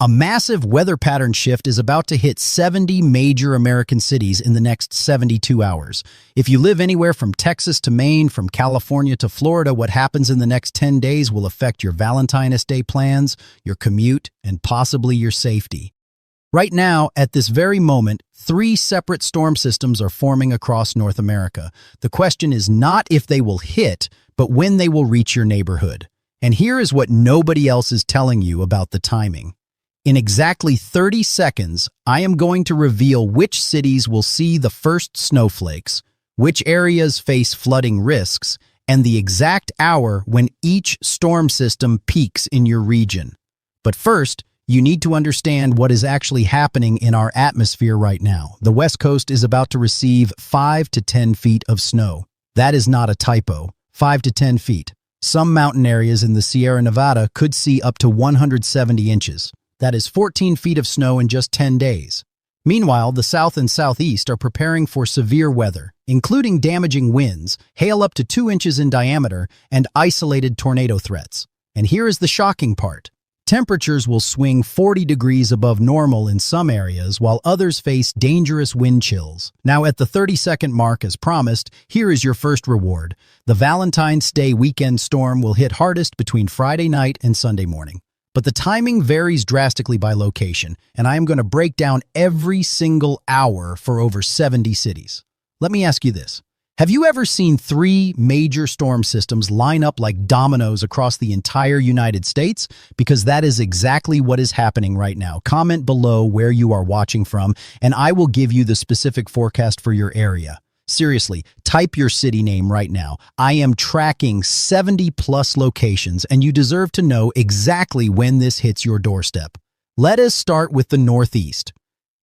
A massive weather pattern shift is about to hit 70 major American cities in the next 72 hours. If you live anywhere from Texas to Maine, from California to Florida, what happens in the next 10 days will affect your Valentine's Day plans, your commute, and possibly your safety. Right now, at this very moment, 3 separate storm systems are forming across North America. The question is not if they will hit, but when they will reach your neighborhood. And here is what nobody else is telling you about the timing. In exactly 30 seconds, I am going to reveal which cities will see the first snowflakes, which areas face flooding risks, and the exact hour when each storm system peaks in your region. But first, you need to understand what is actually happening in our atmosphere right now. The West Coast is about to receive 5 to 10 feet of snow. That is not a typo. 5 to 10 feet. Some mountain areas in the Sierra Nevada could see up to 170 inches. That is 14 feet of snow in just 10 days. Meanwhile, the South and Southeast are preparing for severe weather, including damaging winds, hail up to 2 inches in diameter, and isolated tornado threats. And here is the shocking part. Temperatures will swing 40 degrees above normal in some areas, while others face dangerous wind chills. Now, at the 30-second mark, as promised, here is your first reward. The Valentine's Day weekend storm will hit hardest between Friday night and Sunday morning. But the timing varies drastically by location, and I am going to break down every single hour for over 70 cities. Let me ask you this. Have you ever seen 3 major storm systems line up like dominoes across the entire United States? Because that is exactly what is happening right now. Comment below where you are watching from, and I will give you the specific forecast for your area. Seriously, type your city name right now. I am tracking 70+ locations, and you deserve to know exactly when this hits your doorstep. Let us start with the Northeast.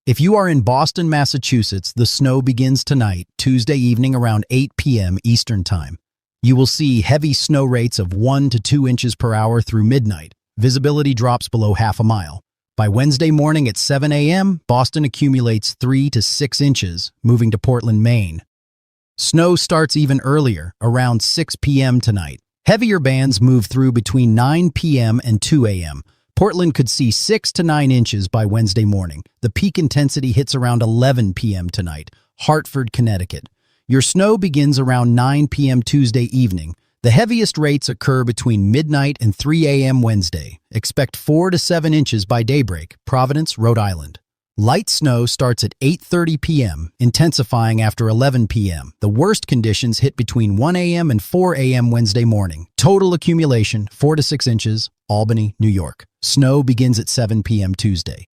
If you are in Boston, Massachusetts, the snow begins tonight, Tuesday evening around 8 p.m. Eastern Time. You will see heavy snow rates of 1 to 2 inches per hour through midnight. Visibility drops below half a mile. By Wednesday morning at 7 a.m., Boston accumulates 3 to 6 inches, moving to Portland, Maine. Snow starts even earlier, around 6 p.m. tonight. Heavier bands move through between 9 p.m. and 2 a.m. Portland could see 6 to 9 inches by Wednesday morning. The peak intensity hits around 11 p.m. tonight. Hartford, Connecticut. Your snow begins around 9 p.m. Tuesday evening. The heaviest rates occur between midnight and 3 a.m. Wednesday. Expect 4 to 7 inches by daybreak. Providence, Rhode Island. Light snow starts at 8:30 p.m., intensifying after 11 p.m. The worst conditions hit between 1 a.m. and 4 a.m. Wednesday morning. Total accumulation, 4 to 6 inches, Albany, New York. Snow begins at 7 p.m. Tuesday.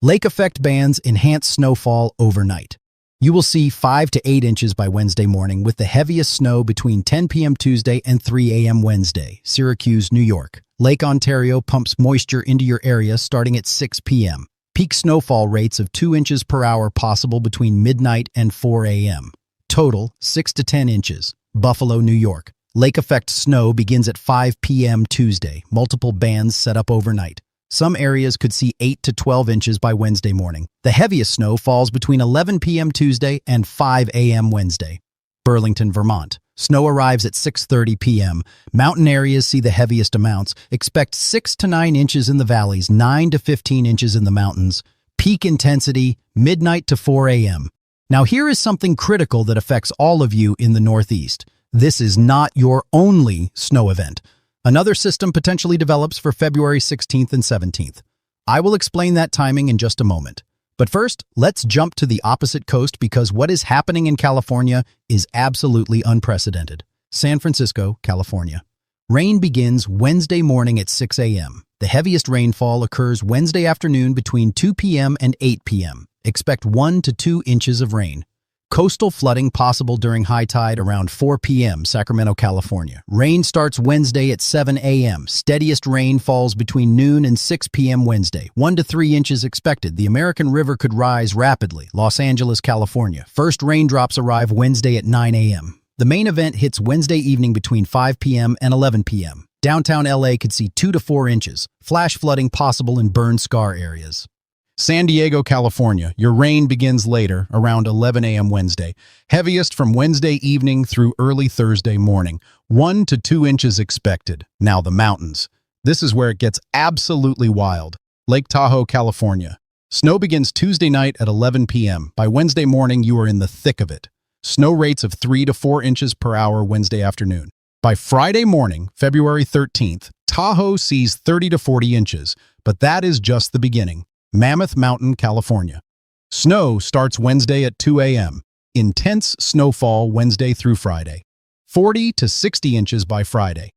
Lake effect bands enhance snowfall overnight. You will see 5 to 8 inches by Wednesday morning, with the heaviest snow between 10 p.m. Tuesday and 3 a.m. Wednesday. Syracuse, New York. Lake Ontario pumps moisture into your area starting at 6 p.m. Peak snowfall rates of 2 inches per hour possible between midnight and 4 a.m. Total, 6 to 10 inches. Buffalo, New York. Lake effect snow begins at 5 p.m. Tuesday. Multiple bands set up overnight. Some areas could see 8 to 12 inches by Wednesday morning. The heaviest snow falls between 11 p.m. Tuesday and 5 a.m. Wednesday. Burlington, Vermont. Snow arrives at 6:30 p.m. Mountain areas see the heaviest amounts. Expect 6 to 9 inches in the valleys, 9 to 15 inches in the mountains. Peak intensity, midnight to 4 a.m. Now here is something critical that affects all of you in the Northeast. This is not your only snow event. Another system potentially develops for February 16th and 17th. I will explain that timing in just a moment. But first, let's jump to the opposite coast because what is happening in California is absolutely unprecedented. San Francisco, California. Rain begins Wednesday morning at 6 a.m. The heaviest rainfall occurs Wednesday afternoon between 2 p.m. and 8 p.m. Expect 1 to 2 inches of rain. Coastal flooding possible during high tide around 4 p.m., Sacramento, California. Rain starts Wednesday at 7 a.m. Steadiest rain falls between noon and 6 p.m. Wednesday. 1 to 3 inches expected. The American River could rise rapidly. Los Angeles, California. First raindrops arrive Wednesday at 9 a.m. The main event hits Wednesday evening between 5 p.m. and 11 p.m. Downtown LA could see 2 to 4 inches. Flash flooding possible in burn scar areas. San Diego, California. Your rain begins later, around 11 a.m. Wednesday. Heaviest from Wednesday evening through early Thursday morning. 1 to 2 inches expected. Now the mountains. This is where it gets absolutely wild. Lake Tahoe, California. Snow begins Tuesday night at 11 p.m. By Wednesday morning, you are in the thick of it. Snow rates of 3 to 4 inches per hour Wednesday afternoon. By Friday morning, February 13th, Tahoe sees 30 to 40 inches, but that is just the beginning. Mammoth Mountain, California. Snow starts Wednesday at 2 a.m. Intense snowfall Wednesday through Friday. 40 to 60 inches by Friday.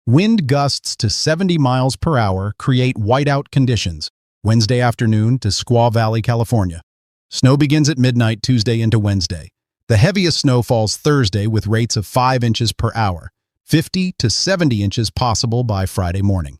Wind gusts to 70 miles per hour create whiteout conditions. Wednesday afternoon to Squaw Valley, California. Snow begins at midnight Tuesday into Wednesday. The heaviest snow falls Thursday with rates of 5 inches per hour. 50 to 70 inches possible by Friday morning.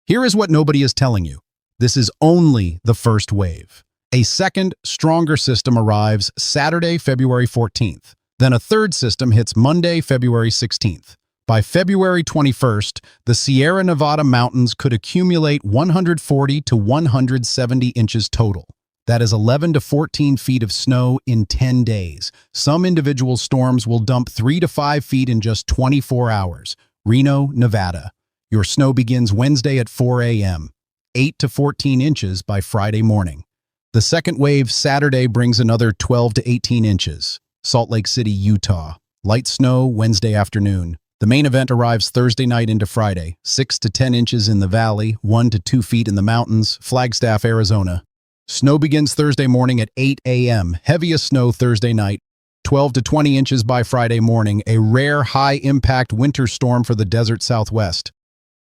Here is what nobody is telling you. This is only the first wave. A second, stronger system arrives Saturday, February 14th. Then a third system hits Monday, February 16th. By February 21st, the Sierra Nevada mountains could accumulate 140 to 170 inches total. That is 11 to 14 feet of snow in 10 days. Some individual storms will dump 3 to 5 feet in just 24 hours. Reno, Nevada. Your snow begins Wednesday at 4 a.m. 8 to 14 inches by Friday morning. The second wave Saturday brings another 12 to 18 inches. Salt Lake City, Utah. Light snow Wednesday afternoon. The main event arrives Thursday night into Friday. 6 to 10 inches in the valley, 1 to 2 feet in the mountains. Flagstaff, Arizona. Snow begins Thursday morning at 8 a.m. Heaviest snow Thursday night. 12 to 20 inches by Friday morning. A rare high-impact winter storm for the desert Southwest.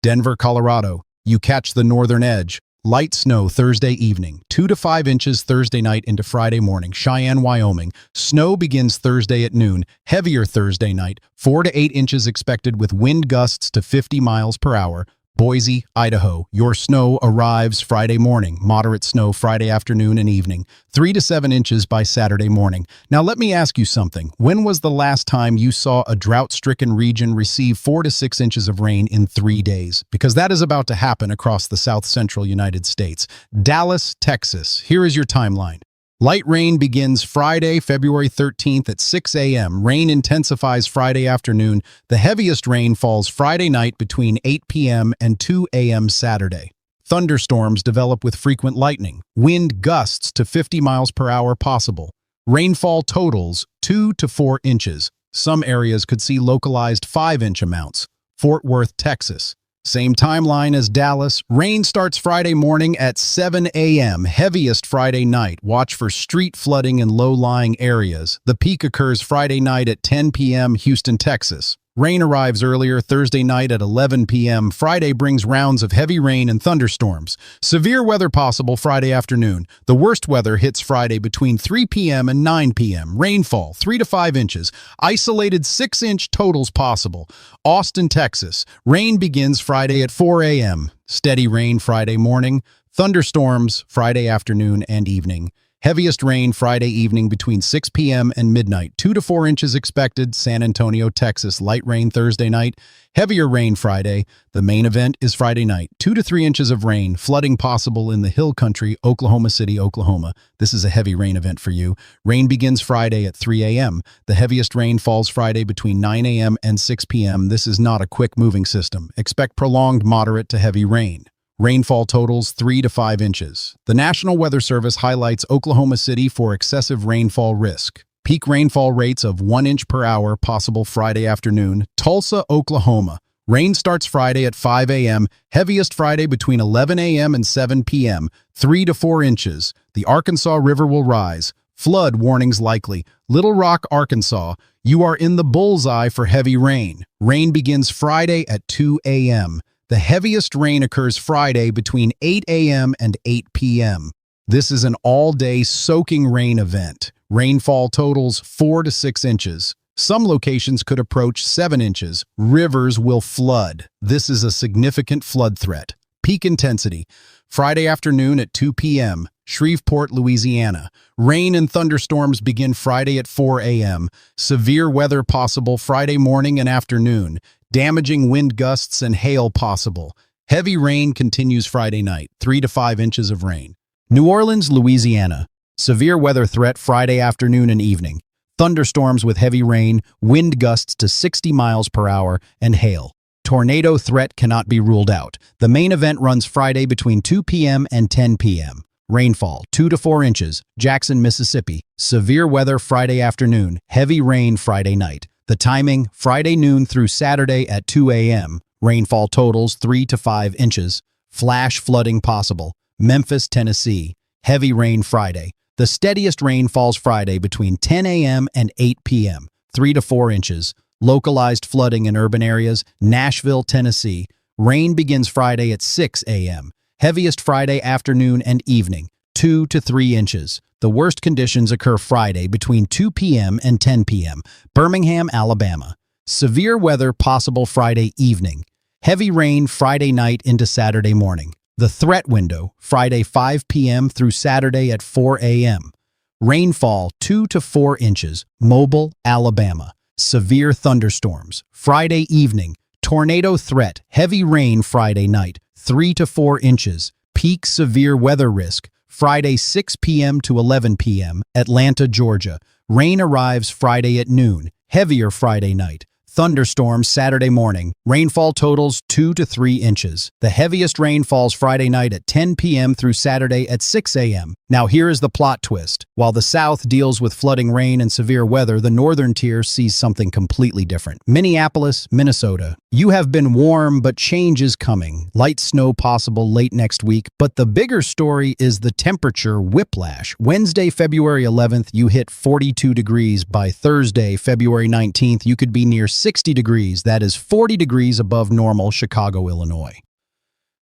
Denver, Colorado. You catch the northern edge. Light snow Thursday evening, 2 to 5 inches Thursday night into Friday morning. Cheyenne, Wyoming. Snow begins Thursday at noon, heavier Thursday night, 4 to 8 inches expected with wind gusts to 50 miles per hour. Boise, Idaho. Your snow arrives Friday morning, moderate snow Friday afternoon and evening, 3 to 7 inches by Saturday morning. Now let me ask you something. When was the last time you saw a drought-stricken region receive 4 to 6 inches of rain in 3 days? Because that is about to happen across the south-central United States. Dallas, Texas. Here is your timeline. Light rain begins Friday, February 13th at 6 a.m. Rain intensifies Friday afternoon. The heaviest rain falls Friday night between 8 p.m. and 2 a.m. Saturday. Thunderstorms develop with frequent lightning. Wind gusts to 50 miles per hour possible. Rainfall totals 2 to 4 inches. Some areas could see localized 5-inch amounts. Fort Worth, Texas. Same timeline as Dallas. Rain starts Friday morning at 7 a.m. Heaviest Friday night. Watch for street flooding in low-lying areas. The peak occurs Friday night at 10 p.m. Houston, Texas. Rain arrives earlier Thursday night at 11 p.m. Friday brings rounds of heavy rain and thunderstorms. Severe weather possible Friday afternoon. The worst weather hits Friday between 3 p.m. and 9 p.m. Rainfall 3 to 5 inches. Isolated 6-inch totals possible. Austin, Texas. Rain begins Friday at 4 a.m. Steady rain Friday morning. Thunderstorms Friday afternoon and evening. Heaviest rain Friday evening between 6 p.m. and midnight. 2 to 4 inches expected. San Antonio, Texas. Light rain Thursday night. Heavier rain Friday. The main event is Friday night. 2 to 3 inches of rain. Flooding possible in the hill country. Oklahoma City, Oklahoma. This is a heavy rain event for you. Rain begins Friday at 3 a.m. The heaviest rain falls Friday between 9 a.m. and 6 p.m. This is not a quick moving system. Expect prolonged moderate to heavy rain. Rainfall totals 3 to 5 inches. The National Weather Service highlights Oklahoma City for excessive rainfall risk. Peak rainfall rates of 1 inch per hour possible Friday afternoon. Tulsa, Oklahoma. Rain starts Friday at 5 a.m. Heaviest Friday between 11 a.m. and 7 p.m. 3 to 4 inches. The Arkansas River will rise. Flood warnings likely. Little Rock, Arkansas. You are in the bullseye for heavy rain. Rain begins Friday at 2 a.m. The heaviest rain occurs Friday between 8 a.m. and 8 p.m. This is an all-day soaking rain event. Rainfall totals 4 to 6 inches. Some locations could approach 7 inches. Rivers will flood. This is a significant flood threat. Peak intensity. Friday afternoon at 2 p.m. Shreveport, Louisiana. Rain and thunderstorms begin Friday at 4 a.m. Severe weather possible Friday morning and afternoon. Damaging wind gusts and hail possible. Heavy rain continues Friday night, 3 to 5 inches of rain. New Orleans, Louisiana. Severe weather threat Friday afternoon and evening. Thunderstorms with heavy rain, wind gusts to 60 miles per hour, and hail. tornado threat cannot be ruled out. The main event runs Friday between 2 p.m. and 10 p.m. Rainfall, 2 to 4 inches, Jackson, Mississippi. Severe weather Friday afternoon, heavy rain Friday night. The timing, Friday noon through Saturday at 2 a.m. Rainfall totals 3 to 5 inches. Flash flooding possible. Memphis, Tennessee. Heavy rain Friday. The steadiest rain falls Friday between 10 a.m. and 8 p.m. 3 to 4 inches. Localized flooding in urban areas. Nashville, Tennessee. Rain begins Friday at 6 a.m. Heaviest Friday afternoon and evening. 2 to 3 inches. The worst conditions occur Friday between 2 p.m. and 10 p.m. Birmingham, Alabama. Severe weather possible Friday evening. Heavy rain Friday night into Saturday morning. The threat window, Friday 5 p.m. through Saturday at 4 a.m. Rainfall 2 to 4 inches. Mobile, Alabama. Severe thunderstorms. Friday evening. Tornado threat. Heavy rain Friday night. 3 to 4 inches. Peak severe weather risk. Friday 6 p.m. to 11 p.m. Atlanta, Georgia. Rain arrives Friday at noon. Heavier Friday night. Thunderstorms Saturday morning. Rainfall totals 2 to 3 inches. The heaviest rain falls Friday night at 10 p.m. through Saturday at 6 a.m. Now here is the plot twist. While the South deals with flooding rain and severe weather, the northern tier sees something completely different. Minneapolis, Minnesota. You have been warm, but change is coming. Light snow possible late next week, but the bigger story is the temperature whiplash. Wednesday, February 11th, you hit 42 degrees. By Thursday, February 19th, you could be near 60 degrees. That is 40 degrees above normal, Chicago, Illinois.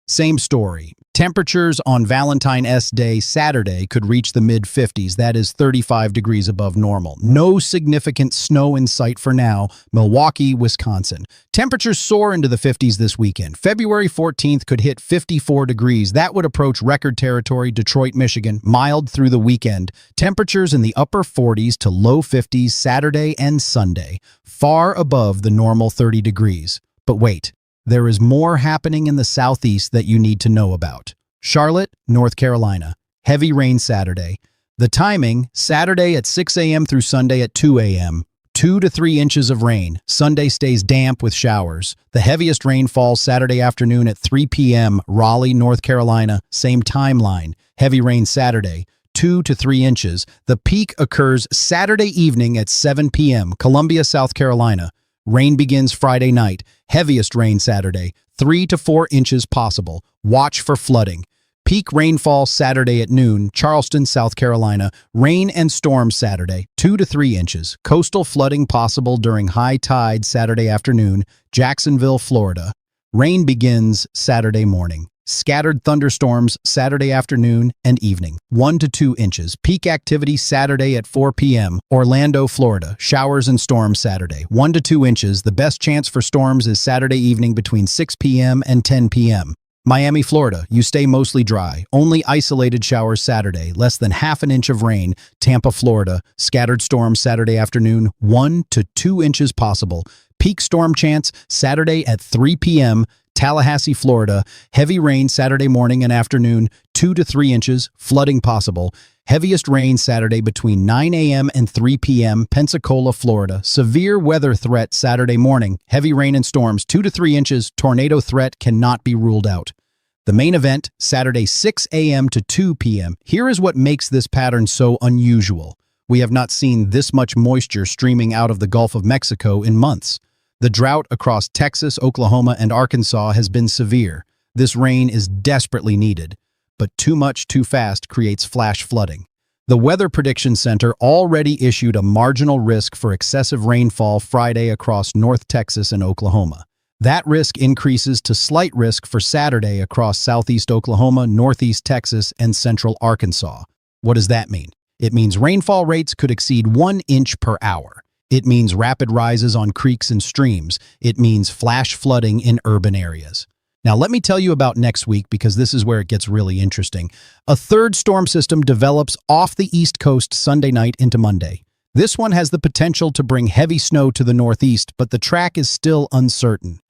Same story. Temperatures on Valentine's Day, Saturday, could reach the mid-50s. That is 35 degrees above normal. No significant snow in sight for now. Milwaukee, Wisconsin. Temperatures soar into the 50s this weekend. February 14th could hit 54 degrees. That would approach record territory. Detroit, Michigan. Mild through the weekend. Temperatures in the upper 40s to low 50s Saturday and Sunday. Far above the normal 30 degrees. But wait. There is more happening in the southeast that you need to know about. Charlotte, North Carolina. Heavy rain Saturday. The timing, Saturday at 6 a.m. through Sunday at 2 a.m. 2 to 3 inches of rain. Sunday stays damp with showers. The heaviest rain falls Saturday afternoon at 3 p.m. Raleigh, North Carolina. Same timeline. Heavy rain Saturday. 2 to 3 inches. The peak occurs Saturday evening at 7 p.m. Columbia, South Carolina. Rain begins Friday night. Heaviest rain Saturday. 3 to 4 inches possible. Watch for flooding. Peak rainfall Saturday at noon. Charleston, South Carolina. Rain and storms Saturday. 2 to 3 inches. Coastal flooding possible during high tide Saturday afternoon. Jacksonville, Florida. Rain begins Saturday morning. Scattered thunderstorms Saturday afternoon and evening. 1 to 2 inches. Peak activity Saturday at 4 p.m. Orlando, Florida. Showers and storms Saturday. 1 to 2 inches. The best chance for storms is Saturday evening between 6 p.m. and 10 p.m. Miami, Florida. You stay mostly dry. Only isolated showers Saturday. Less than half an inch of rain. Tampa, Florida. Scattered storms Saturday afternoon. 1 to 2 inches possible. Peak storm chance Saturday at 3 p.m. Tallahassee, Florida. Heavy rain Saturday morning and afternoon, 2 to 3 inches, flooding possible. Heaviest rain Saturday between 9 a.m. and 3 p.m. Pensacola, Florida. Severe weather threat Saturday morning. Heavy rain and storms, 2 to 3 inches. Tornado threat cannot be ruled out. The main event, Saturday 6 a.m. to 2 p.m. Here is what makes this pattern so unusual. We have not seen this much moisture streaming out of the Gulf of Mexico in months. The drought across Texas, Oklahoma, and Arkansas has been severe. This rain is desperately needed, but too much too fast creates flash flooding. The Weather Prediction Center already issued a marginal risk for excessive rainfall Friday across North Texas and Oklahoma. That risk increases to slight risk for Saturday across southeast Oklahoma, northeast Texas, and central Arkansas. What does that mean? It means rainfall rates could exceed 1 inch per hour. It means rapid rises on creeks and streams. It means flash flooding in urban areas. Now, let me tell you about next week because this is where it gets really interesting. A third storm system develops off the East Coast Sunday night into Monday. This one has the potential to bring heavy snow to the northeast, but the track is still uncertain.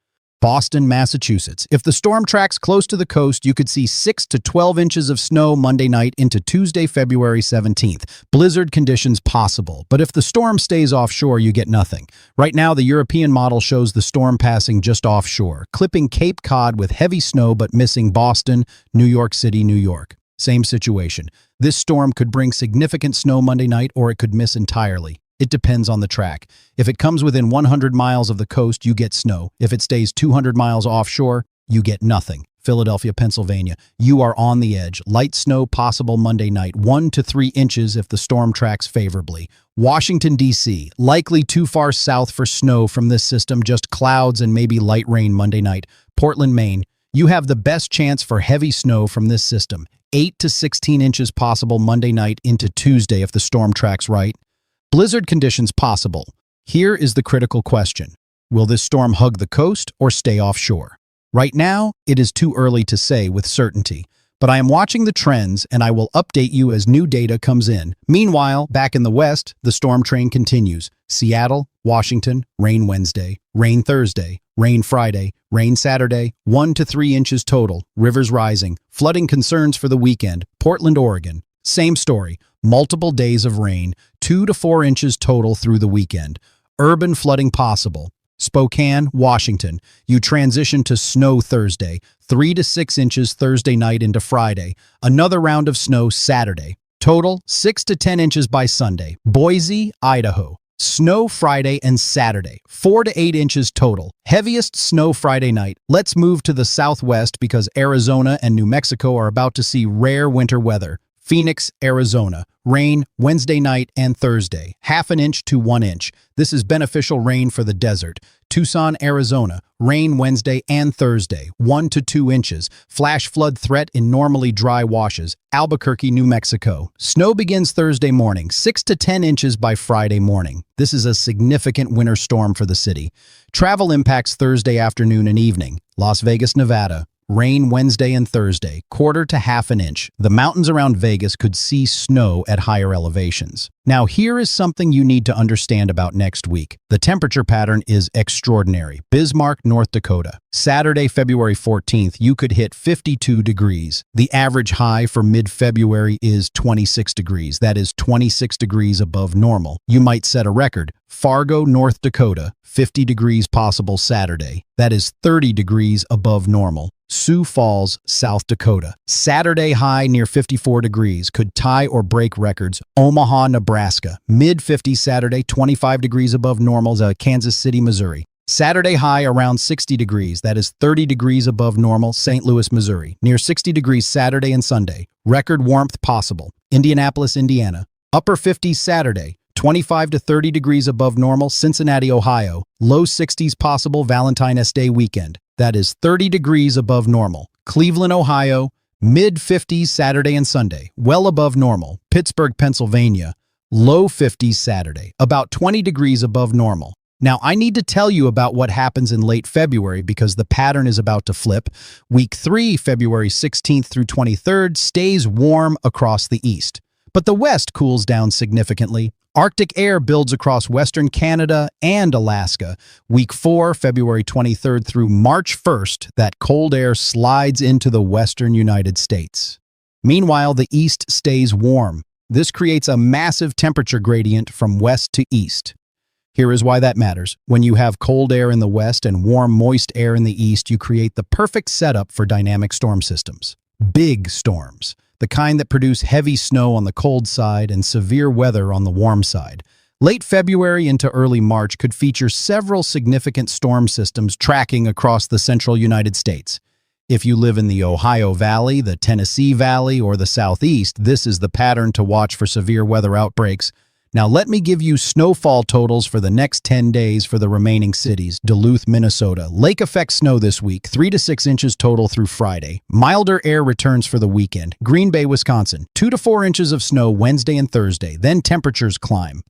Boston, Massachusetts. If the storm tracks close to the coast, you could see 6 to 12 inches of snow Monday night into Tuesday, February 17th. Blizzard conditions possible, but if the storm stays offshore, you get nothing. Right now, the European model shows the storm passing just offshore, clipping Cape Cod with heavy snow but missing Boston, New York City, New York. Same situation. This storm could bring significant snow Monday night, or it could miss entirely. It depends on the track. If it comes within 100 miles of the coast, you get snow. If it stays 200 miles offshore, you get nothing. Philadelphia, Pennsylvania. You are on the edge. Light snow possible Monday night, 1 to 3 inches if the storm tracks favorably. Washington, D.C. Likely too far south for snow from this system, just clouds and maybe light rain Monday night. Portland, Maine. You have the best chance for heavy snow from this system. 8 to 16 inches possible Monday night into Tuesday if the storm tracks right. Blizzard conditions possible. Here is the critical question. Will this storm hug the coast or stay offshore? Right now, it is too early to say with certainty, but I am watching the trends and I will update you as new data comes in. Meanwhile, back in the west, the storm train continues. Seattle, Washington, rain Wednesday, rain Thursday, rain Friday, rain Saturday, 1 to 3 inches total, rivers rising, flooding concerns for the weekend. Portland, Oregon. Same story, multiple days of rain, 2 to 4 inches total through the weekend. Urban flooding possible. Spokane, Washington. You transition to snow Thursday, 3 to 6 inches Thursday night into Friday. Another round of snow Saturday. Total, 6 to 10 inches by Sunday. Boise, Idaho. Snow Friday and Saturday, 4 to 8 inches total. Heaviest snow Friday night. Let's move to the southwest because Arizona and New Mexico are about to see rare winter weather. Phoenix, Arizona. Rain Wednesday night and Thursday, 1/2 inch to 1 inch. This is beneficial rain for the desert. Tucson, Arizona. Rain Wednesday and Thursday, 1 to 2 inches. Flash flood threat in normally dry washes. Albuquerque, New Mexico. Snow begins Thursday morning, 6 to 10 inches by Friday morning. This is a significant winter storm for the city. Travel impacts Thursday afternoon and evening. Las Vegas, Nevada. Rain Wednesday and Thursday, 1/4 to 1/2 inch. The mountains around Vegas could see snow at higher elevations. Now, here is something you need to understand about next week. The temperature pattern is extraordinary. Bismarck, North Dakota. Saturday, February 14th, you could hit 52 degrees. The average high for mid-February is 26 degrees. That is 26 degrees above normal. You might set a record. Fargo, North Dakota, 50 degrees possible Saturday. That is 30 degrees above normal. Sioux Falls, South Dakota. Saturday high near 54 degrees, could tie or break records. Omaha, Nebraska. Mid-50s Saturday, 25 degrees above normal. Kansas City, Missouri. Saturday high around 60 degrees, that is 30 degrees above normal. St. Louis, Missouri. Near 60 degrees Saturday and Sunday. Record warmth possible. Indianapolis, Indiana. Upper 50s Saturday. 25 to 30 degrees above normal. Cincinnati, Ohio. Low 60s possible Valentine's Day weekend. That is 30 degrees above normal. Cleveland, Ohio. Mid-50s Saturday and Sunday. Well above normal. Pittsburgh, Pennsylvania. Low 50s Saturday. About 20 degrees above normal. Now, I need to tell you about what happens in late February because the pattern is about to flip. Week 3, February 16th through 23rd, stays warm across the east. But the west cools down significantly. Arctic air builds across western Canada and Alaska. Week 4, February 23rd through March 1st, that cold air slides into the western United States. Meanwhile, the east stays warm. This creates a massive temperature gradient from west to east. Here is why that matters. When you have cold air in the west and warm, moist air in the east, you create the perfect setup for dynamic storm systems. Big storms. The kind that produce heavy snow on the cold side and severe weather on the warm side. Late February into early March could feature several significant storm systems tracking across the central United States. If you live in the Ohio Valley, the Tennessee Valley, or the Southeast, this is the pattern to watch for severe weather outbreaks. Now let me give you snowfall totals for the next 10 days for the remaining cities. Duluth, Minnesota. Lake effect snow this week, 3 to 6 inches total through Friday. Milder air returns for the weekend. Green Bay, Wisconsin. 2 to 4 inches of snow Wednesday and Thursday. Then temperatures climb.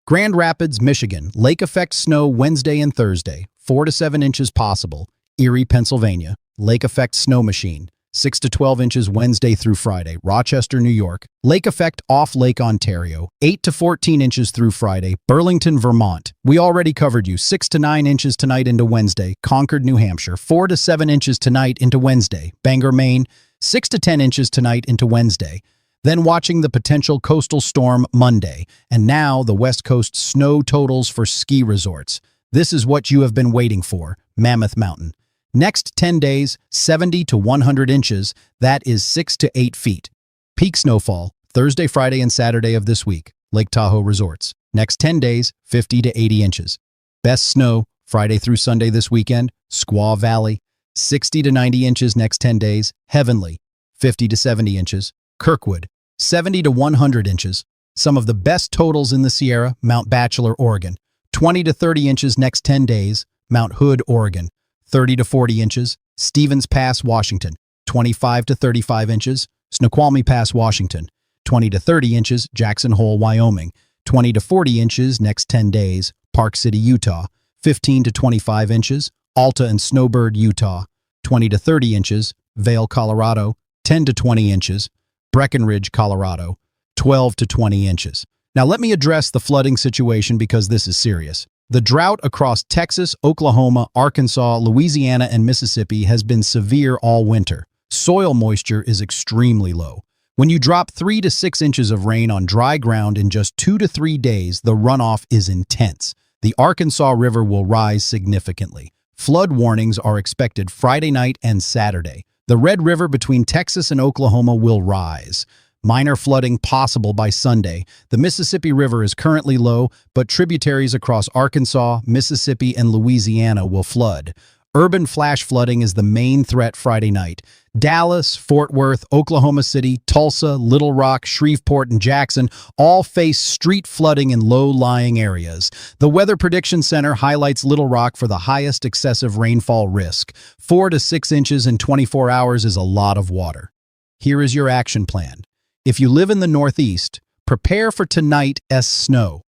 Grand Rapids, Michigan. Lake effect snow Wednesday and Thursday. 4 to 7 inches possible. Erie, Pennsylvania. Lake effect snow machine. 6 to 12 inches Wednesday through Friday, Rochester, New York. Lake effect off Lake Ontario, 8 to 14 inches through Friday, Burlington, Vermont. We already covered you, 6 to 9 inches tonight into Wednesday, Concord, New Hampshire. 4 to 7 inches tonight into Wednesday, Bangor, Maine. 6 to 10 inches tonight into Wednesday. Then watching the potential coastal storm Monday, and now the West Coast snow totals for ski resorts. This is what you have been waiting for, Mammoth Mountain. Next 10 days, 70 to 100 inches, that is 6 to 8 feet. Peak snowfall, Thursday, Friday, and Saturday of this week, Lake Tahoe resorts. Next 10 days, 50 to 80 inches. Best snow, Friday through Sunday this weekend, Squaw Valley. 60 to 90 inches next 10 days, Heavenly. 50 to 70 inches. Kirkwood, 70 to 100 inches. Some of the best totals in the Sierra, Mount Bachelor, Oregon. 20 to 30 inches next 10 days, Mount Hood, Oregon. 30 to 40 inches, Stevens Pass, Washington. 25 to 35 inches, Snoqualmie Pass, Washington. 20 to 30 inches, Jackson Hole, Wyoming. 20 to 40 inches next 10 days, Park City, Utah. 15 to 25 inches, Alta and Snowbird, Utah. 20 to 30 inches, Vail, Colorado. 10 to 20 inches, Breckenridge, Colorado. 12 to 20 inches. Now let me address the flooding situation because this is serious. The drought across Texas, Oklahoma, Arkansas, Louisiana, and Mississippi has been severe all winter. Soil moisture is extremely low. When you drop 3 to 6 inches of rain on dry ground in just 2 to 3 days, the runoff is intense. The Arkansas River will rise significantly. Flood warnings are expected Friday night and Saturday. The Red River between Texas and Oklahoma will rise. Minor flooding possible by Sunday. The Mississippi River is currently low, but tributaries across Arkansas, Mississippi, and Louisiana will flood. Urban flash flooding is the main threat Friday night. Dallas, Fort Worth, Oklahoma City, Tulsa, Little Rock, Shreveport, and Jackson all face street flooding in low-lying areas. The Weather Prediction Center highlights Little Rock for the highest excessive rainfall risk. 4 to 6 inches in 24 hours is a lot of water. Here is your action plan. If you live in the Northeast, prepare for tonight's snow.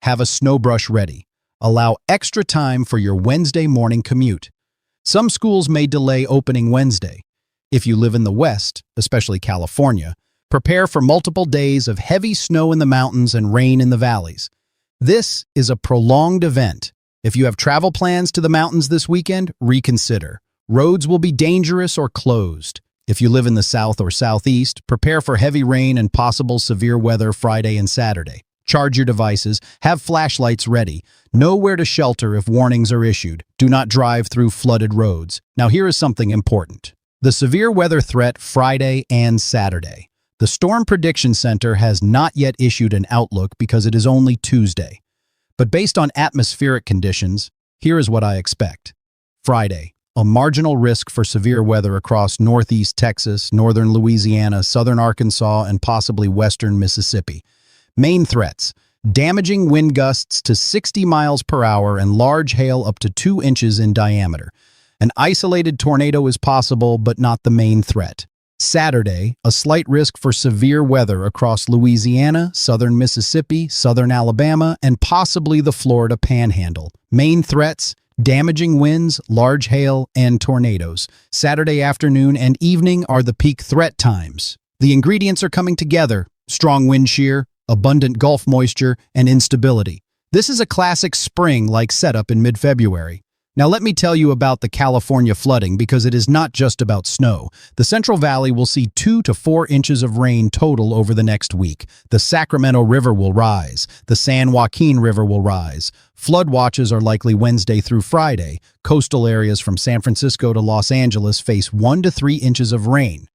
Have a snow brush ready. Allow extra time for your Wednesday morning commute. Some schools may delay opening Wednesday. If you live in the West, especially California, prepare for multiple days of heavy snow in the mountains and rain in the valleys. This is a prolonged event. If you have travel plans to the mountains this weekend, reconsider. Roads will be dangerous or closed. If you live in the South or Southeast, prepare for heavy rain and possible severe weather Friday and Saturday. Charge your devices, have flashlights ready, know where to shelter if warnings are issued. Do not drive through flooded roads. Now here is something important. The severe weather threat Friday and Saturday. The Storm Prediction Center has not yet issued an outlook because it is only Tuesday. But based on atmospheric conditions, here is what I expect. Friday, a marginal risk for severe weather across northeast Texas, northern Louisiana, southern Arkansas, and possibly western Mississippi. Main threats: damaging wind gusts to 60 miles per hour and large hail up to 2 inches in diameter. An isolated tornado is possible, but not the main threat. Saturday, a slight risk for severe weather across Louisiana, southern Mississippi, southern Alabama, and possibly the Florida Panhandle. Main threats: damaging winds, large hail, and tornadoes. Saturday afternoon and evening are the peak threat times. The ingredients are coming together: strong wind shear, abundant Gulf moisture, and instability. This is a classic spring-like setup in mid-February. Now let me tell you about the California flooding because it is not just about snow. The Central Valley will see 2 to 4 inches of rain total over the next week. The Sacramento River will rise. The San Joaquin River will rise. Flood watches are likely Wednesday through Friday. Coastal areas from San Francisco to Los Angeles face 1 to 3 inches of rain.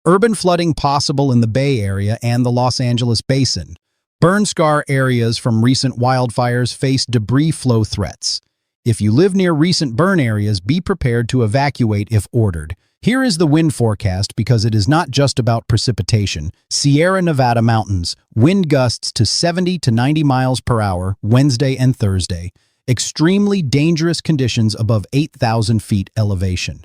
Urban flooding possible in the Bay Area and the Los Angeles Basin. Burn scar areas from recent wildfires face debris flow threats. If you live near recent burn areas, be prepared to evacuate if ordered. Here is the wind forecast because it is not just about precipitation. Sierra Nevada mountains, wind gusts to 70 to 90 miles per hour Wednesday and Thursday. Extremely dangerous conditions above 8,000 feet elevation.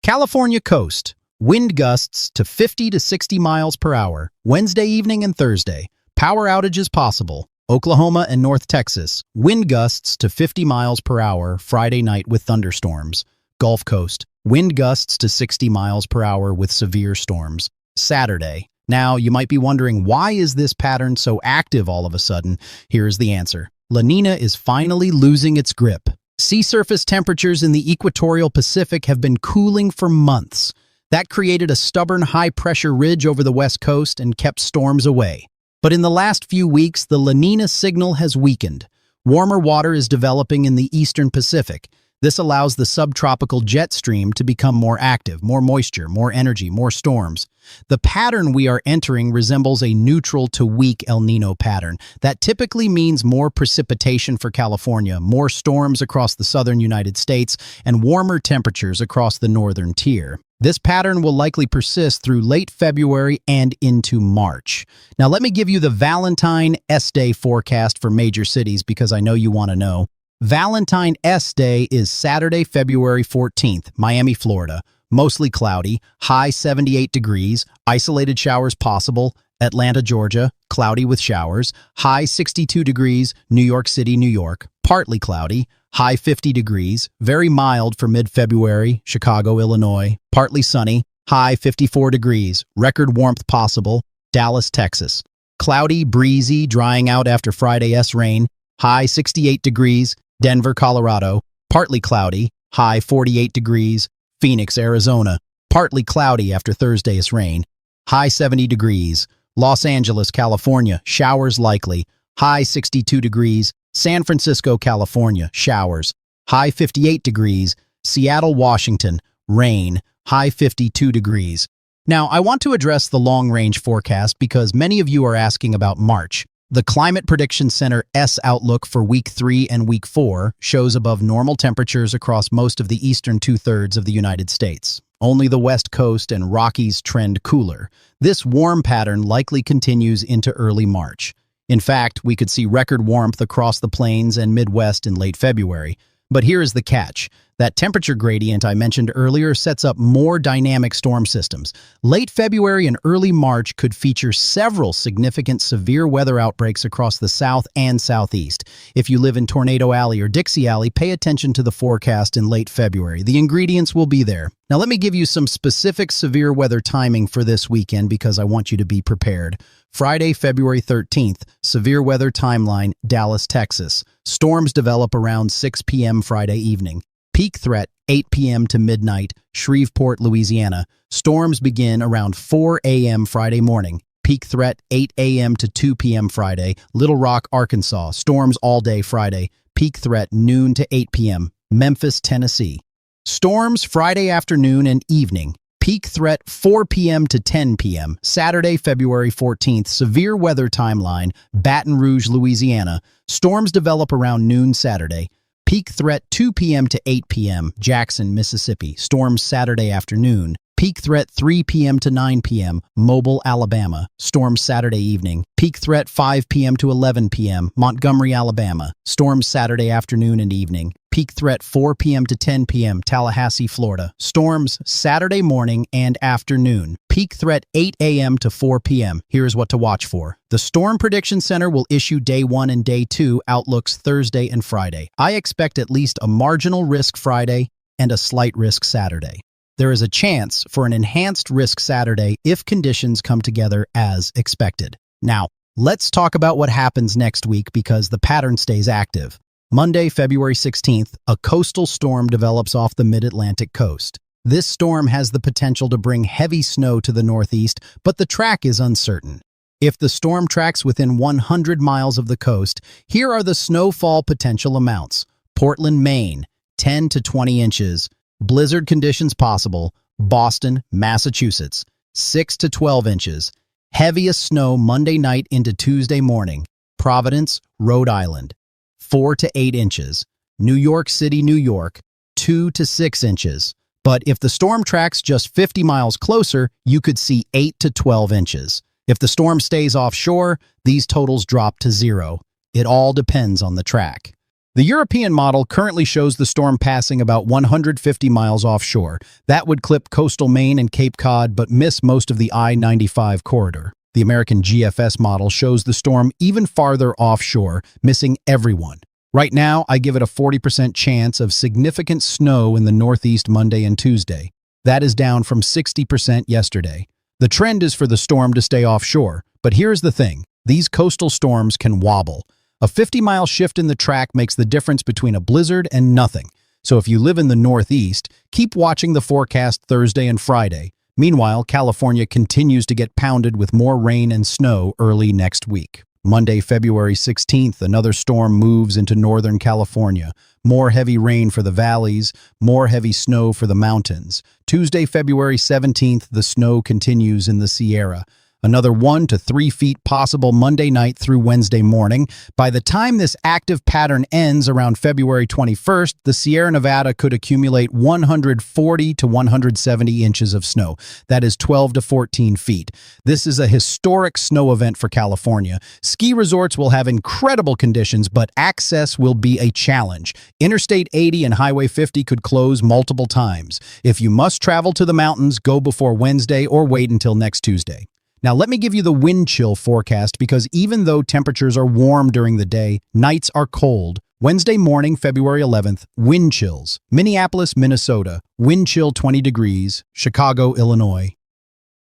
California coast, wind gusts to 50 to 60 miles per hour Wednesday evening and Thursday. Power outages possible. Oklahoma and North Texas, wind gusts to 50 miles per hour Friday night with thunderstorms. Gulf Coast, Wind gusts to 60 miles per hour with severe storms. Saturday. Now, you might be wondering, why is this pattern so active all of a sudden? Here's the answer. La Nina is finally losing its grip. Sea surface temperatures in the equatorial Pacific have been cooling for months. That created a stubborn high-pressure ridge over the west coast and kept storms away. But in the last few weeks, the La Nina signal has weakened. Warmer water is developing in the eastern Pacific. This allows the subtropical jet stream to become more active, more moisture, more energy, more storms. The pattern we are entering resembles a neutral to weak El Niño pattern. That typically means more precipitation for California, more storms across the southern United States, and warmer temperatures across the northern tier. This pattern will likely persist through late February and into March. Now let me give you the Valentine's Day forecast for major cities because I know you want to know. Valentine's Day is Saturday, February 14th, Miami, Florida. Mostly cloudy, high 78 degrees, isolated showers possible. Atlanta, Georgia, cloudy with showers, high 62 degrees. New York City, New York, partly cloudy, high 50 degrees, very mild for mid-February. Chicago, Illinois, partly sunny, high 54 degrees, record warmth possible. Dallas, Texas, cloudy, breezy, drying out after Friday's rain, high 68 degrees. Denver, Colorado, partly cloudy, high 48 degrees. Phoenix, Arizona, partly cloudy after Thursday's rain, high 70 degrees. Los Angeles, California, showers likely, high 62 degrees. San Francisco, California, showers, high 58 degrees. Seattle, Washington, rain, high 52 degrees. Now, I want to address the long-range forecast because many of you are asking about March. The Climate Prediction Center's outlook for Week 3 and Week 4 shows above normal temperatures across most of the eastern two-thirds of the United States. Only the West Coast and Rockies trend cooler. This warm pattern likely continues into early March. In fact, we could see record warmth across the plains and Midwest in late February. But here is the catch. That temperature gradient I mentioned earlier sets up more dynamic storm systems. Late February and early March could feature several significant severe weather outbreaks across the south and southeast. If you live in Tornado Alley or Dixie Alley, pay attention to the forecast in late February. The ingredients will be there. Now let me give you some specific severe weather timing for this weekend because I want you to be prepared. Friday, February 13th, severe weather timeline, Dallas, Texas. Storms develop around 6 p.m. Friday evening. Peak threat, 8 p.m. to midnight, Shreveport, Louisiana. Storms begin around 4 a.m. Friday morning. Peak threat, 8 a.m. to 2 p.m. Friday, Little Rock, Arkansas. Storms all day Friday. Peak threat, noon to 8 p.m. Memphis, Tennessee. Storms Friday afternoon and evening. Peak threat, 4 p.m. to 10 p.m. Saturday, February 14th, severe weather timeline, Baton Rouge, Louisiana. Storms develop around noon Saturday. Peak threat 2 p.m. to 8 p.m. Jackson, Mississippi. Storms Saturday afternoon. Peak threat 3 p.m. to 9 p.m. Mobile, Alabama. Storms Saturday evening. Peak threat 5 p.m. to 11 p.m. Montgomery, Alabama. Storms Saturday afternoon and evening. Peak threat 4 p.m. to 10 p.m. Tallahassee, Florida. Storms Saturday morning and afternoon. Peak threat 8 a.m. to 4 p.m. Here's what to watch for. The Storm Prediction Center will issue Day 1 and Day 2 outlooks Thursday and Friday. I expect at least a marginal risk Friday and a slight risk Saturday. There is a chance for an enhanced risk Saturday if conditions come together as expected. Now, let's talk about what happens next week because the pattern stays active. Monday, February 16th, a coastal storm develops off the mid-Atlantic coast. This storm has the potential to bring heavy snow to the northeast, but the track is uncertain. If the storm tracks within 100 miles of the coast, here are the snowfall potential amounts. Portland, Maine, 10 to 20 inches. Blizzard conditions possible. Boston, Massachusetts, 6 to 12 inches. Heaviest snow Monday night into Tuesday morning. Providence, Rhode Island, 4 to 8 inches. New York City, New York, 2 to 6 inches. But if the storm tracks just 50 miles closer, you could see 8 to 12 inches. If the storm stays offshore, these totals drop to 0. It all depends on the track. The European model currently shows the storm passing about 150 miles offshore. That would clip coastal Maine and Cape Cod, but miss most of the I-95 corridor. The American GFS model shows the storm even farther offshore, missing everyone. Right now, I give it a 40% chance of significant snow in the Northeast Monday and Tuesday. That is down from 60% yesterday. The trend is for the storm to stay offshore, but here's the thing. These coastal storms can wobble. A 50-mile shift in the track makes the difference between a blizzard and nothing. So if you live in the Northeast, keep watching the forecast Thursday and Friday. Meanwhile, California continues to get pounded with more rain and snow early next week. Monday, February 16th, another storm moves into Northern California. More heavy rain for the valleys, more heavy snow for the mountains. Tuesday, February 17th, the snow continues in the Sierra. Another 1 to 3 feet possible Monday night through Wednesday morning. By the time this active pattern ends around February 21st, the Sierra Nevada could accumulate 140 to 170 inches of snow. That is 12 to 14 feet. This is a historic snow event for California. Ski resorts will have incredible conditions, but access will be a challenge. Interstate 80 and Highway 50 could close multiple times. If you must travel to the mountains, go before Wednesday or wait until next Tuesday. Now, let me give you the wind chill forecast because even though temperatures are warm during the day, nights are cold. Wednesday morning, February 11th, wind chills. Minneapolis, Minnesota, wind chill 20 degrees. Chicago, Illinois,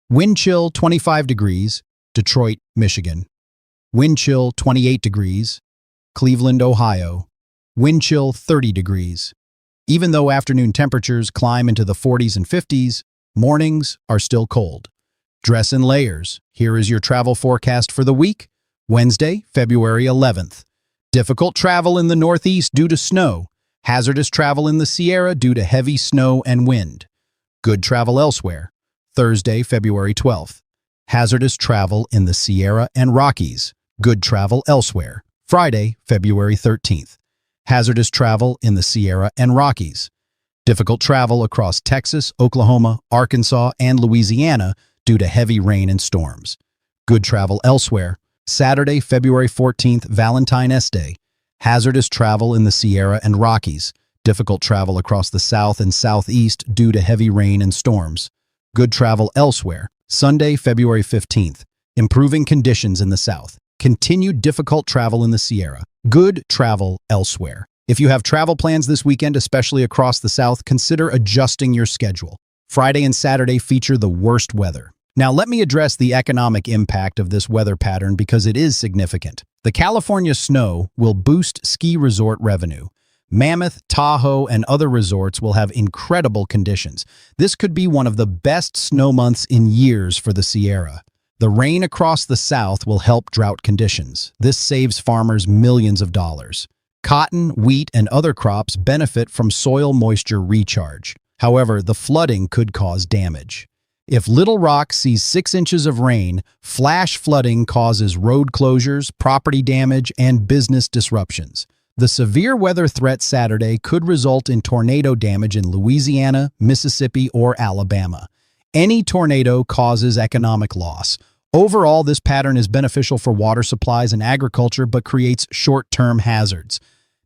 wind chill 25 degrees. Detroit, Michigan, wind chill 28 degrees. Cleveland, Ohio, wind chill 30 degrees. Even though afternoon temperatures climb into the 40s and 50s, mornings are still cold. Dress in layers. Here is your travel forecast for the week. Wednesday, February 11th. Difficult travel in the Northeast due to snow. Hazardous travel in the Sierra due to heavy snow and wind. Good travel elsewhere. Thursday, February 12th. Hazardous travel in the Sierra and Rockies. Good travel elsewhere. Friday, February 13th. Hazardous travel in the Sierra and Rockies. Difficult travel across Texas, Oklahoma, Arkansas, and Louisiana due to heavy rain and storms. Good travel elsewhere. Saturday, February 14th, Valentine's Day. Hazardous travel in the Sierra and Rockies. Difficult travel across the south and southeast due to heavy rain and storms. Good travel elsewhere. Sunday, February 15th. Improving conditions in the south. Continued difficult travel in the Sierra. Good travel elsewhere. If you have travel plans this weekend, especially across the south, consider adjusting your schedule. Friday and Saturday feature the worst weather. Now let me address the economic impact of this weather pattern because it is significant. The California snow will boost ski resort revenue. Mammoth, Tahoe, and other resorts will have incredible conditions. This could be one of the best snow months in years for the Sierra. The rain across the south will help drought conditions. This saves farmers millions of dollars. Cotton, wheat, and other crops benefit from soil moisture recharge. However, the flooding could cause damage. If Little Rock sees 6 inches of rain, flash flooding causes road closures, property damage, and business disruptions. The severe weather threat Saturday could result in tornado damage in Louisiana, Mississippi, or Alabama. Any tornado causes economic loss. Overall, this pattern is beneficial for water supplies and agriculture, but creates short-term hazards.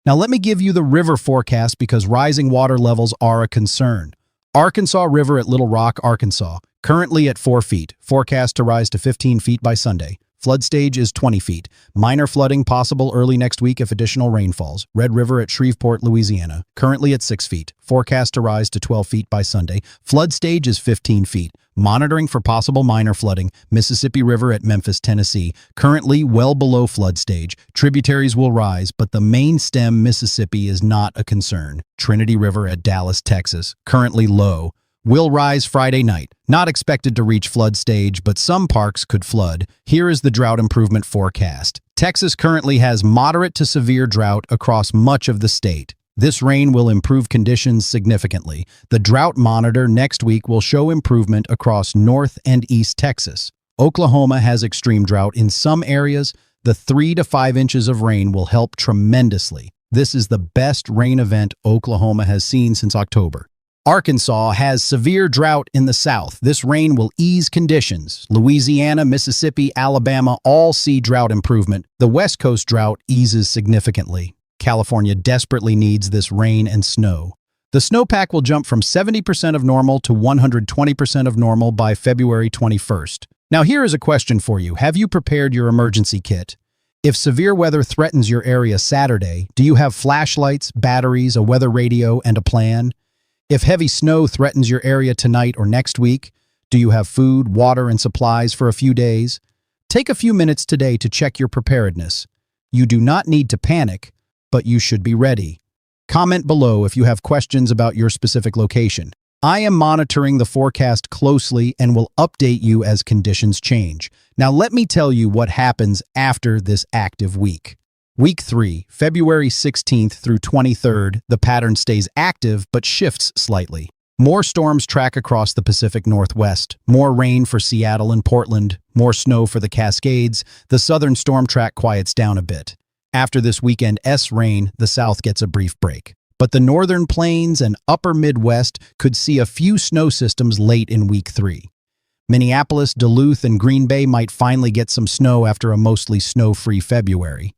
Now let me give you the river forecast because rising water levels are a concern. Arkansas River at Little Rock, Arkansas, currently at 4 feet, forecast to rise to 15 feet by Sunday. Flood stage is 20 feet. Minor flooding possible early next week if additional rain falls. Red River at Shreveport, Louisiana, currently at 6 feet, forecast to rise to 12 feet by Sunday. Flood stage is 15 feet. Monitoring for possible minor flooding. Mississippi River at Memphis, Tennessee, currently well below flood stage. Tributaries will rise, but the main stem, Mississippi, is not a concern. Trinity River at Dallas, Texas, currently low. Will rise Friday night. Not expected to reach flood stage, but some parks could flood. Here is the drought improvement forecast. Texas currently has moderate to severe drought across much of the state. This rain will improve conditions significantly. The drought monitor next week will show improvement across North and East Texas. Oklahoma has extreme drought in some areas. The 3 to 5 inches of rain will help tremendously. This is the best rain event Oklahoma has seen since October. Arkansas has severe drought in the south. This rain will ease conditions. Louisiana, Mississippi, Alabama all see drought improvement. The West Coast drought eases significantly. California desperately needs this rain and snow. The snowpack will jump from 70% of normal to 120% of normal by February 21st. Now here is a question for you. Have you prepared your emergency kit? If severe weather threatens your area Saturday, do you have flashlights, batteries, a weather radio, and a plan? If heavy snow threatens your area tonight or next week, do you have food, water, and supplies for a few days? Take a few minutes today to check your preparedness. You do not need to panic, but you should be ready. Comment below if you have questions about your specific location. I am monitoring the forecast closely and will update you as conditions change. Now let me tell you what happens after this active week. Week 3, February 16th through 23rd, the pattern stays active but shifts slightly. More storms track across the Pacific Northwest, more rain for Seattle and Portland, more snow for the Cascades. The southern storm track quiets down a bit. After this weekend's rain, the south gets a brief break. But the northern plains and upper Midwest could see a few snow systems late in week 3. Minneapolis, Duluth, and Green Bay might finally get some snow after a mostly snow-free February.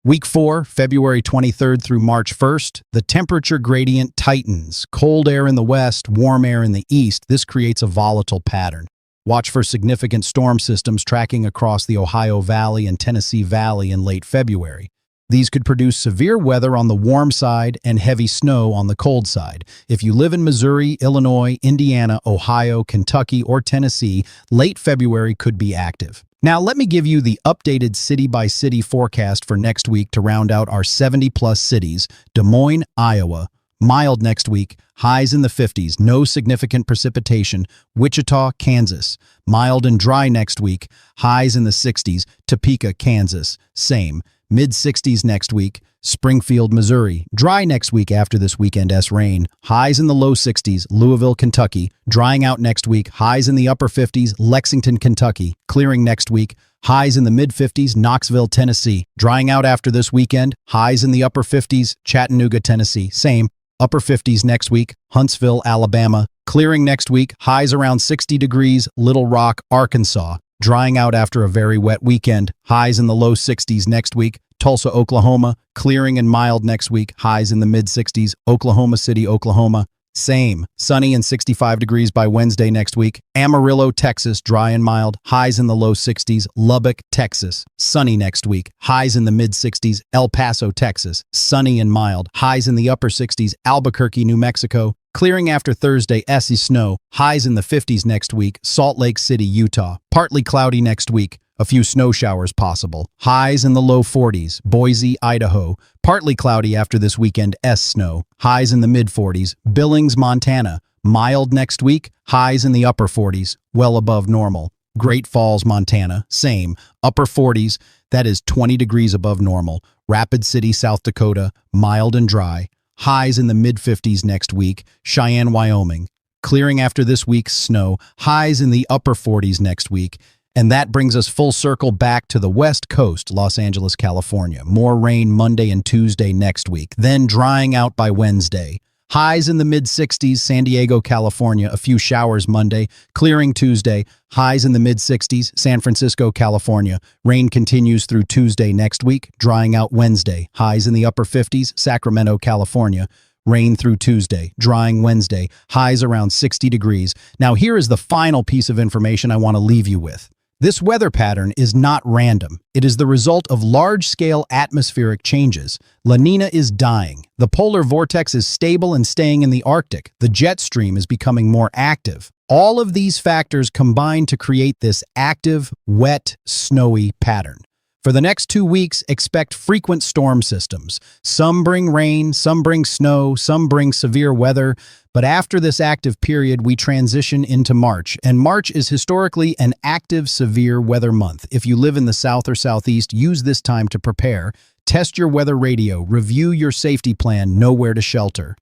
Week 4, February 23rd through March 1st, the temperature gradient tightens. Cold air in the west, warm air in the east. This creates a volatile pattern. Watch for significant storm systems tracking across the Ohio Valley and Tennessee Valley in late February. These could produce severe weather on the warm side and heavy snow on the cold side. If you live in Missouri, Illinois, Indiana, Ohio, Kentucky, or Tennessee, late February could be active. Now let me give you the updated city-by-city forecast for next week to round out our 70-plus cities. Des Moines, Iowa. Mild next week, highs in the 50s, no significant precipitation. Wichita, Kansas. Mild and dry next week, highs in the 60s. Topeka, Kansas. Same. Mid-60s next week. Springfield, Missouri. Dry next week after this weekend's rain. Highs in the low 60s. Louisville, Kentucky. Drying out next week. Highs in the upper 50s. Lexington, Kentucky. Clearing next week. Highs in the mid-50s. Knoxville, Tennessee. Drying out after this weekend. Highs in the upper 50s. Chattanooga, Tennessee. Same. Upper 50s next week. Huntsville, Alabama. Clearing next week. Highs around 60 degrees. Little Rock, Arkansas. Drying out after a very wet weekend. Highs in the low 60s next week. Tulsa, Oklahoma. Clearing and mild next week. Highs in the mid-60s. Oklahoma City, Oklahoma. Same. Sunny and 65 degrees by Wednesday next week. Amarillo, Texas. Dry and mild. Highs in the low 60s. Lubbock, Texas. Sunny next week. Highs in the mid-60s. El Paso, Texas. Sunny and mild. Highs in the upper 60s. Albuquerque, New Mexico. Clearing after Thursday, snow. Highs in the 50s next week. Salt Lake City, Utah. Partly cloudy next week. A few snow showers possible. Highs in the low 40s. Boise, Idaho. Partly cloudy after this weekend, snow. Highs in the mid-40s. Billings, Montana. Mild next week. Highs in the upper 40s. Well above normal. Great Falls, Montana. Same. Upper 40s. That is 20 degrees above normal. Rapid City, South Dakota. Mild and dry. Highs in the mid-50s next week. Cheyenne, Wyoming. Clearing after this week's snow. Highs in the upper 40s next week. And that brings us full circle back to the West Coast, Los Angeles, California. More rain Monday and Tuesday next week, then drying out by Wednesday. Highs in the mid-60s, San Diego, California. A few showers Monday, clearing Tuesday. Highs in the mid-60s, San Francisco, California. Rain continues through Tuesday next week, drying out Wednesday. Highs in the upper 50s, Sacramento, California. Rain through Tuesday, drying Wednesday. Highs around 60 degrees. Now here is the final piece of information I want to leave you with. This weather pattern is not random. It is the result of large-scale atmospheric changes. La Nina is dying. The polar vortex is stable and staying in the Arctic. The jet stream is becoming more active. All of these factors combine to create this active, wet, snowy pattern. For the next 2 weeks, expect frequent storm systems. Some bring rain, some bring snow, some bring severe weather. But after this active period, we transition into March. And March is historically an active, severe weather month. If you live in the South or Southeast, use this time to prepare. Test your weather radio, review your safety plan, know where to shelter.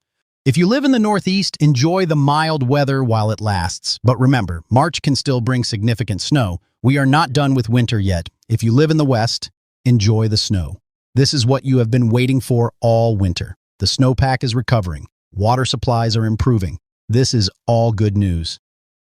If you live in the Northeast, enjoy the mild weather while it lasts. But remember, March can still bring significant snow. We are not done with winter yet. If you live in the West, enjoy the snow. This is what you have been waiting for all winter. The snowpack is recovering. Water supplies are improving. This is all good news.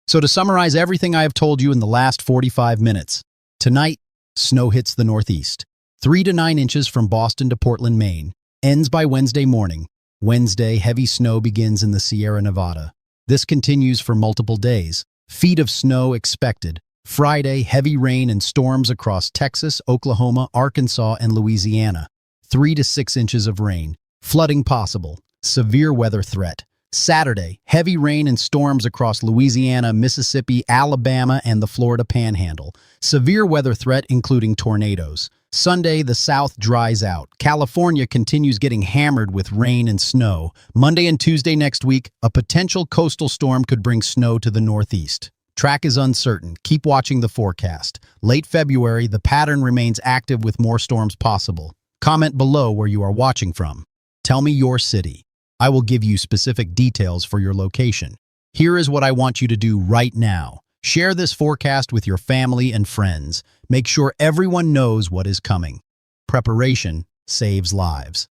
So to summarize everything I have told you in the last 45 minutes, tonight, snow hits the Northeast. 3 to 9 inches from Boston to Portland, Maine. Ends by Wednesday morning. Wednesday, heavy snow begins in the Sierra Nevada. This continues for multiple days. Feet of snow expected. Friday, heavy rain and storms across Texas, Oklahoma, Arkansas, and Louisiana. 3 to 6 inches of rain. Flooding possible. Severe weather threat. Saturday, heavy rain and storms across Louisiana, Mississippi, Alabama, and the Florida Panhandle. Severe weather threat including tornadoes. Sunday, the South dries out. California continues getting hammered with rain and snow. Monday and Tuesday next week, a potential coastal storm could bring snow to the Northeast. Track is uncertain. Keep watching the forecast. Late February, the pattern remains active with more storms possible. Comment below where you are watching from. Tell me your city. I will give you specific details for your location. Here is what I want you to do right now. Share this forecast with your family and friends. Make sure everyone knows what is coming. Preparation saves lives.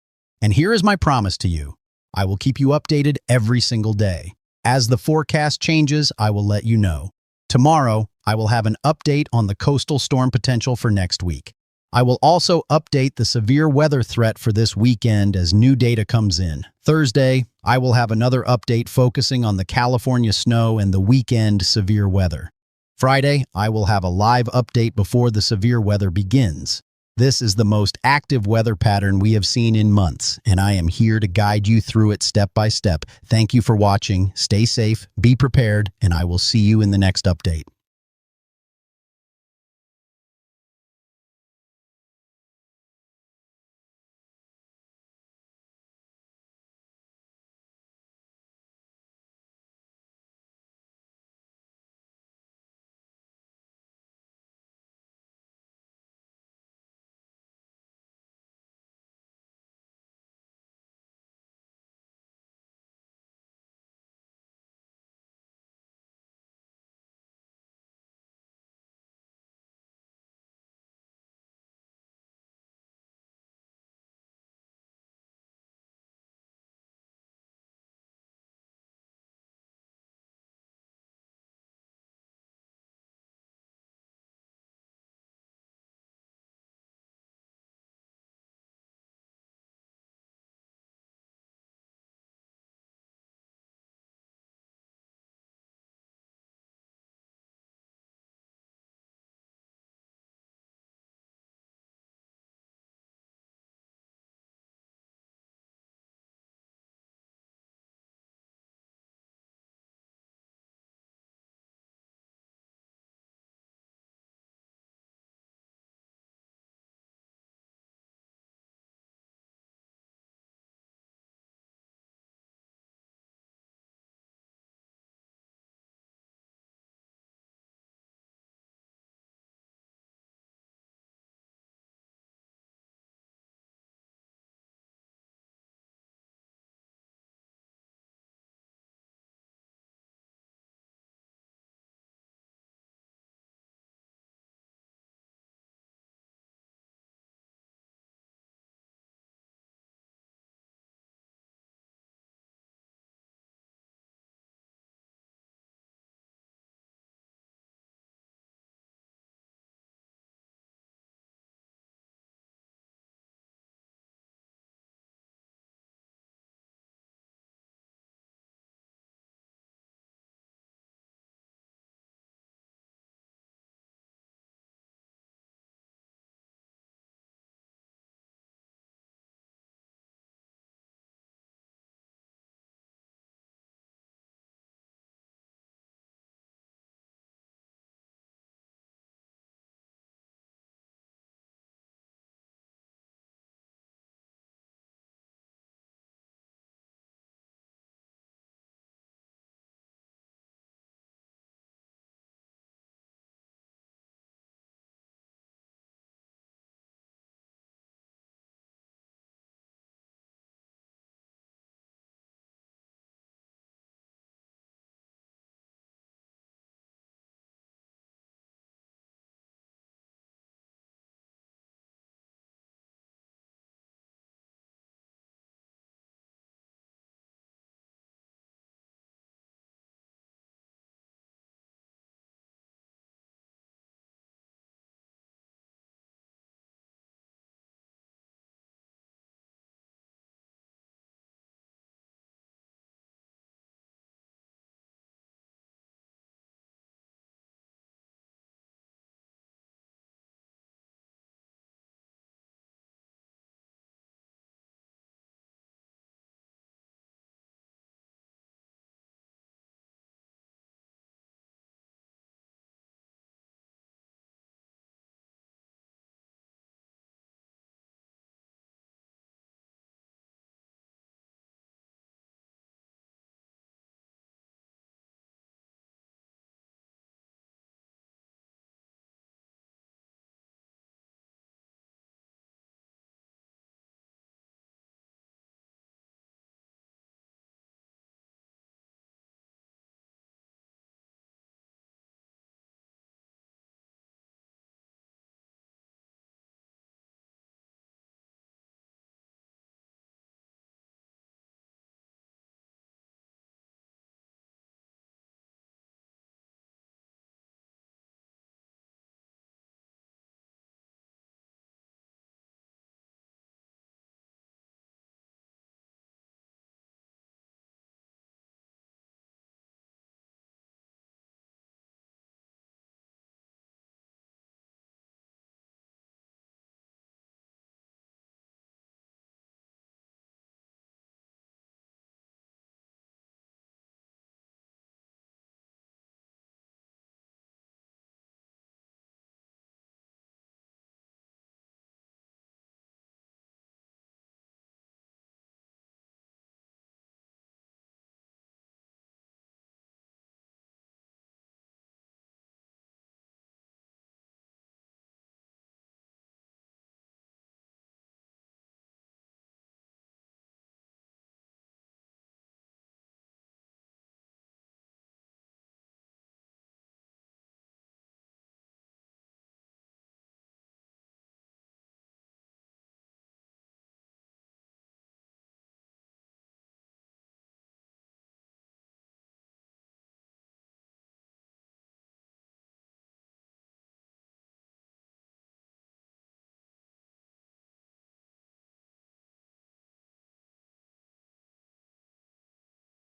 And here is my promise to you. I will keep you updated every single day. As the forecast changes, I will let you know. Tomorrow, I will have an update on the coastal storm potential for next week. I will also update the severe weather threat for this weekend as new data comes in. Thursday, I will have another update focusing on the California snow and the weekend severe weather. Friday, I will have a live update before the severe weather begins. This is the most active weather pattern we have seen in months, and I am here to guide you through it step by step. Thank you for watching. Stay safe, be prepared, and I will see you in the next update.